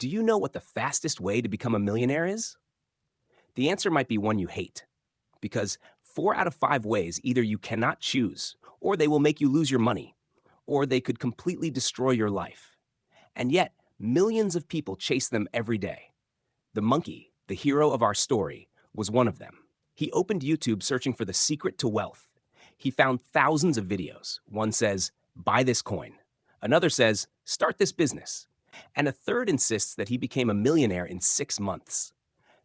Do you know what the fastest way to become a millionaire is? The answer might be one you hate, because 4 out of 5 ways either you cannot choose, or they will make you lose your money, or they could completely destroy your life. And yet, millions of people chase them every day. The monkey, the hero of our story, was one of them. He opened YouTube searching for the secret to wealth. He found thousands of videos. One says, buy this coin. Another says, start this business. And a third insists that he became a millionaire in 6 months.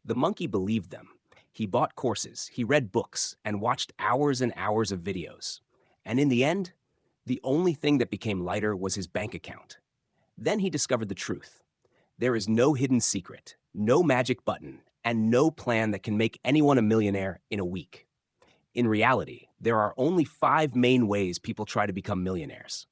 The monkey believed them. He bought courses, he read books, and watched hours and hours of videos. And in the end, the only thing that became lighter was his bank account. Then he discovered the truth. There is no hidden secret, no magic button, and no plan that can make anyone a millionaire in a week. In reality, there are only 5 main ways people try to become millionaires.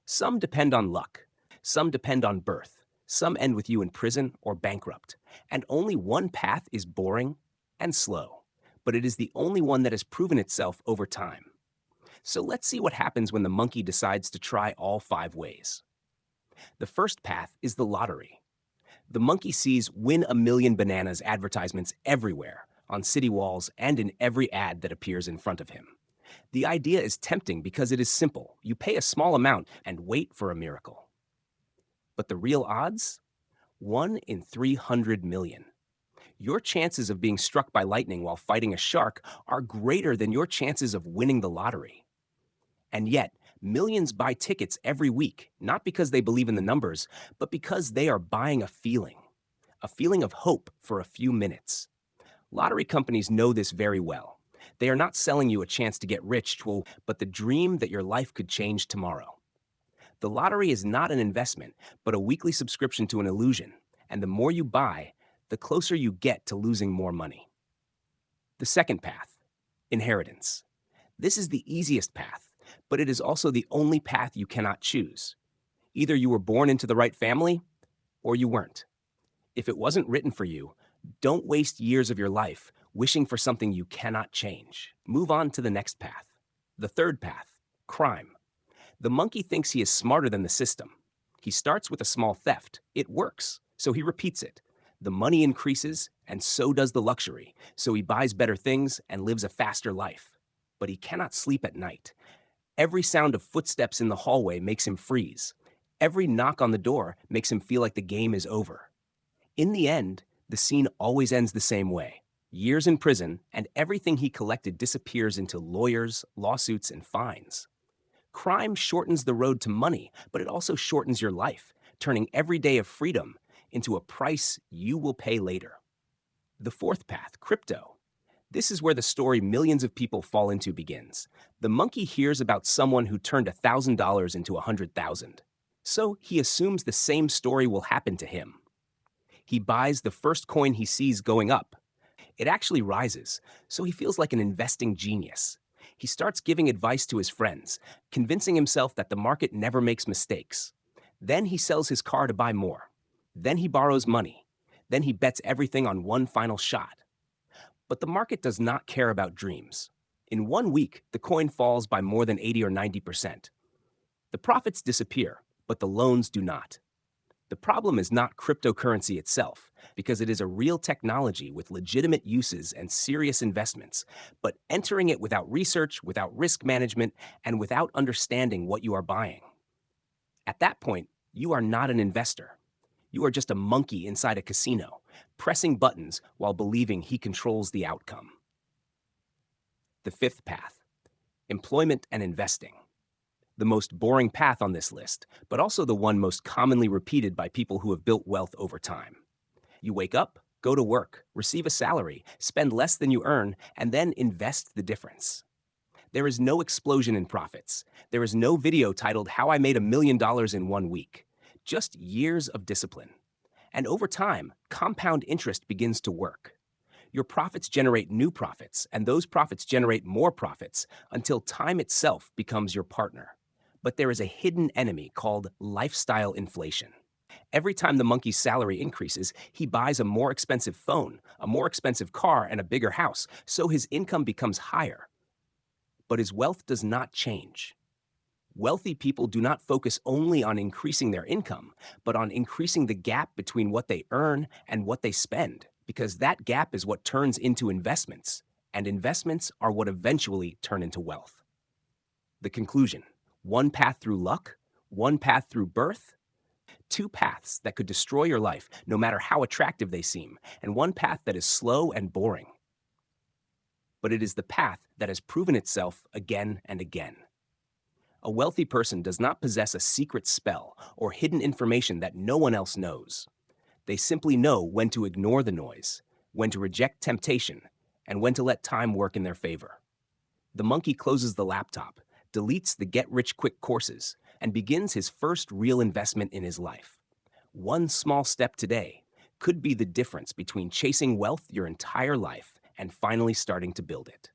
Some depend on luck. Some depend on birth. Some end with you in prison or bankrupt. And only one path is boring and slow. But it is the only one that has proven itself over time. So let's see what happens when the monkey decides to try all 5 ways. The first path is the lottery. The monkey sees "Win a Million Bananas" advertisements everywhere, on city walls and in every ad that appears in front of him. The idea is tempting because it is simple. You pay a small amount and wait for a miracle. But the real odds? 1 in 300 million. Your chances of being struck by lightning while fighting a shark are greater than your chances of winning the lottery. And yet, millions buy tickets every week, not because they believe in the numbers, but because they are buying a feeling of hope for a few minutes. Lottery companies know this very well. They are not selling you a chance to get rich, but the dream that your life could change tomorrow. The lottery is not an investment, but a weekly subscription to an illusion, and the more you buy, the closer you get to losing more money. The second path, inheritance. This is the easiest path, but it is also the only path you cannot choose. Either you were born into the right family, or you weren't. If it wasn't written for you, don't waste years of your life wishing for something you cannot change. Move on to the next path. The third path, crime. The monkey thinks he is smarter than the system. He starts with a small theft. It works, so he repeats it. The money increases, and so does the luxury, so he buys better things and lives a faster life. But he cannot sleep at night. Every sound of footsteps in the hallway makes him freeze. Every knock on the door makes him feel like the game is over. In the end, the scene always ends the same way. Years in prison, and everything he collected disappears into lawyers, lawsuits, and fines. Crime shortens the road to money, but it also shortens your life, turning every day of freedom into a price you will pay later. The fourth path, crypto. This is where the story millions of people fall into begins. The monkey hears about someone who turned $1,000 into 100,000. So he assumes the same story will happen to him. He buys the first coin he sees going up. It actually rises, so he feels like an investing genius. He starts giving advice to his friends, convincing himself that the market never makes mistakes. Then he sells his car to buy more. Then he borrows money. Then he bets everything on one final shot. But the market does not care about dreams. In 1 week, the coin falls by more than 80 or 90%. The profits disappear, but the loans do not. The problem is not cryptocurrency itself, because it is a real technology with legitimate uses and serious investments, but entering it without research, without risk management, and without understanding what you are buying. At that point, you are not an investor. You are just a monkey inside a casino, pressing buttons while believing he controls the outcome. The fifth path, employment and investing. The most boring path on this list, but also the one most commonly repeated by people who have built wealth over time. You wake up, go to work, receive a salary, spend less than you earn, and then invest the difference. There is no explosion in profits. There is no video titled "How I Made $1 Million in 1 Week." Just years of discipline. And over time, compound interest begins to work. Your profits generate new profits, and those profits generate more profits until time itself becomes your partner. But there is a hidden enemy called lifestyle inflation. Every time the monkey's salary increases, he buys a more expensive phone, a more expensive car, and a bigger house, so his income becomes higher. But his wealth does not change. Wealthy people do not focus only on increasing their income, but on increasing the gap between what they earn and what they spend, because that gap is what turns into investments, and investments are what eventually turn into wealth. The conclusion: one path through luck, one path through birth, two paths that could destroy your life, no matter how attractive they seem, and one path that is slow and boring. But it is the path that has proven itself again and again. A wealthy person does not possess a secret spell or hidden information that no one else knows. They simply know when to ignore the noise, when to reject temptation, and when to let time work in their favor. The monkey closes the laptop, deletes the get-rich-quick courses, and begins his first real investment in his life. One small step today could be the difference between chasing wealth your entire life and finally starting to build it.